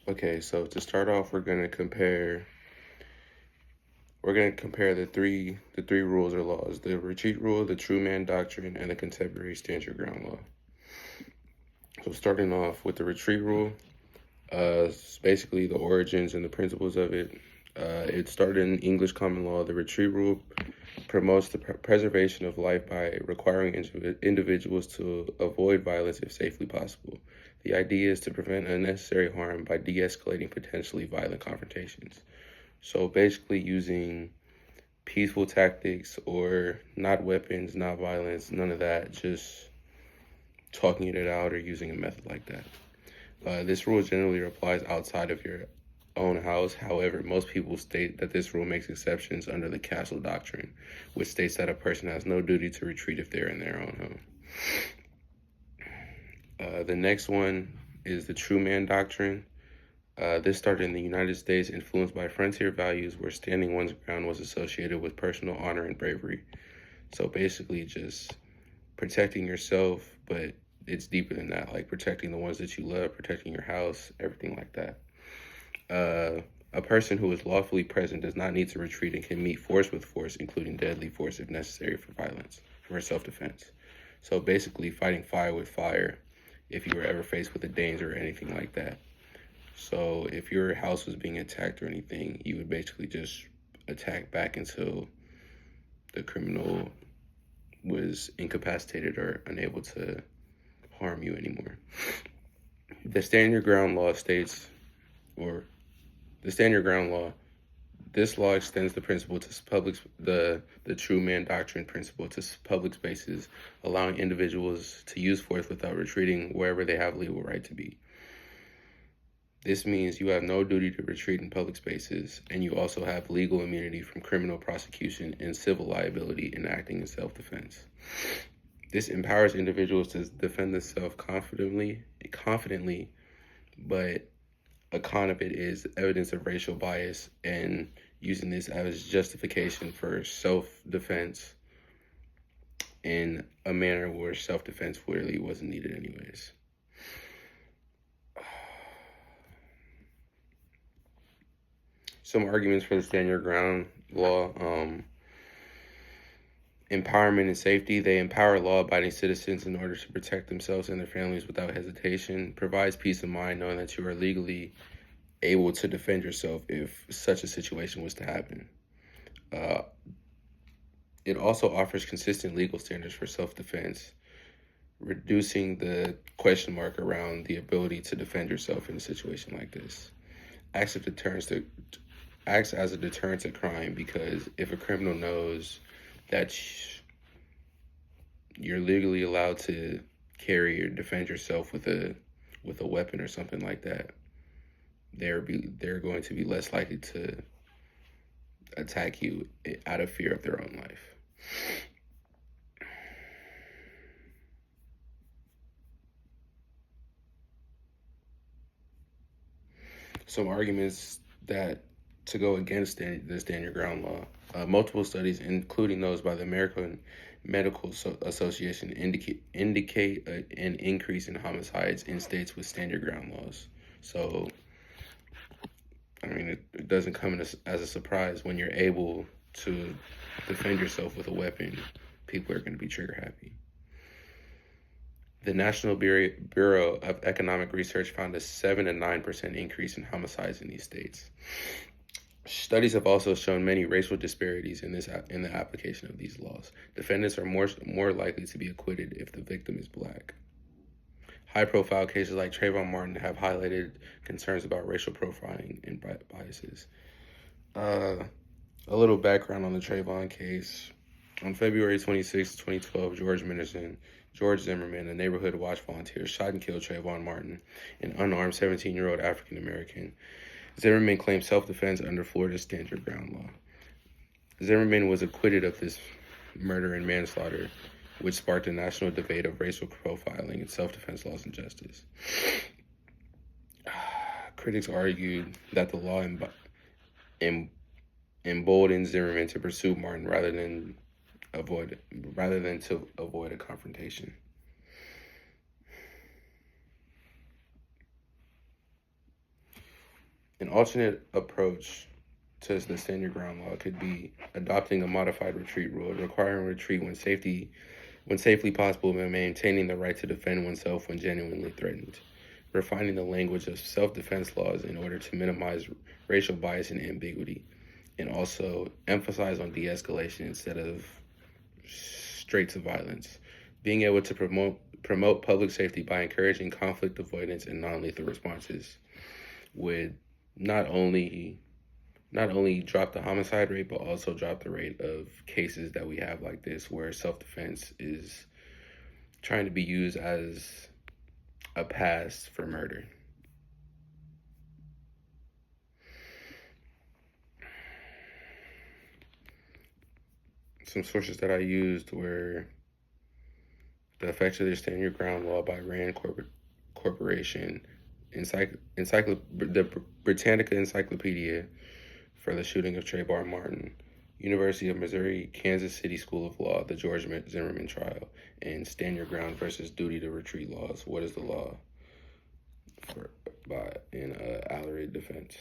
Okay, so to start off, we're gonna compare the three rules or laws: the retreat rule, the true man doctrine, and the contemporary stand your ground law. So starting off with the retreat rule, it's basically the origins and the principles of it. It started in English common law. The retreat rule promotes the preservation of life by requiring individuals to avoid violence if safely possible. The idea is to prevent unnecessary harm by de-escalating potentially violent confrontations. So basically using peaceful tactics or not weapons, not violence, none of that, just talking it out or using a method like that. This rule generally applies outside of your own house. However, most people state that this rule makes exceptions under the castle doctrine, which states that a person has no duty to retreat if they're in their own home. The next one is the true man doctrine. This started in the United States, influenced by frontier values where standing one's ground was associated with personal honor and bravery. So basically, just protecting yourself, but it's deeper than that, like protecting the ones that you love, protecting your house, everything like that. A person who is lawfully present does not need to retreat and can meet force with force, including deadly force if necessary for self-defense. So basically, fighting fire with fire if you were ever faced with a danger or anything like that. So if your house was being attacked or anything, you would basically just attack back until the criminal was incapacitated or unable to harm you anymore. The stand your ground law states, or the stand your ground law, this law extends the principle to the true man doctrine principle to public spaces, allowing individuals to use force without retreating wherever they have legal right to be. This means you have no duty to retreat in public spaces, and you also have legal immunity from criminal prosecution and civil liability in acting in self-defense. This empowers individuals to defend themselves confidently, but a con of it is evidence of racial bias and using this as justification for self-defense in a manner where self-defense really wasn't needed anyways. Some arguments for the stand your ground law: empowerment and safety. They empower law-abiding citizens in order to protect themselves and their families without hesitation. Provides peace of mind knowing that you are legally able to defend yourself if such a situation was to happen. It also offers consistent legal standards for self-defense, reducing the question mark around the ability to defend yourself in a situation like this. Acts as a deterrent to crime, because if a criminal knows that you're legally allowed to carry or defend yourself with a weapon or something like that, they're going to be less likely to attack you out of fear of their own life. Some arguments that to go against the stand your ground law. Multiple studies, including those by the American Medical Association, indicate an increase in homicides in states with stand your ground laws. So, I mean, it doesn't come as a surprise when you're able to defend yourself with a weapon. People are going to be trigger happy. The National Bureau of Economic Research found a 7 to 9% increase in homicides in these states. Studies have also shown many racial disparities in the application of these laws. Defendants are more likely to be acquitted if the victim is Black. High-profile cases like Trayvon Martin have highlighted concerns about racial profiling and biases. A little background on the Trayvon case. On February 26, 2012, George Zimmerman, a neighborhood watch volunteer, shot and killed Trayvon Martin, an unarmed 17-year-old African-American. Zimmerman claimed self-defense under Florida's stand your ground law. Zimmerman was acquitted of this murder and manslaughter, which sparked a national debate of racial profiling and self-defense laws and justice. Critics argued that the law emboldened Zimmerman to pursue Martin rather than to avoid a confrontation. An alternate approach to the stand your ground law could be adopting a modified retreat rule, requiring retreat when safely possible, but maintaining the right to defend oneself when genuinely threatened. Refining the language of self-defense laws in order to minimize racial bias and ambiguity, and also emphasize on de-escalation instead of straight to violence. Being able to promote public safety by encouraging conflict avoidance and non-lethal responses would not only drop the homicide rate, but also drop the rate of cases that we have like this, where self-defense is trying to be used as a pass for murder. Some sources that I used were The Effects of the Stand Your Ground Law by Rand Corporation, the Britannica Encyclopedia for the shooting of Trayvon Martin, University of Missouri, Kansas City School of Law, the George Zimmerman trial, and Stand Your Ground versus Duty to Retreat Laws. What is the law? In Allery Defense.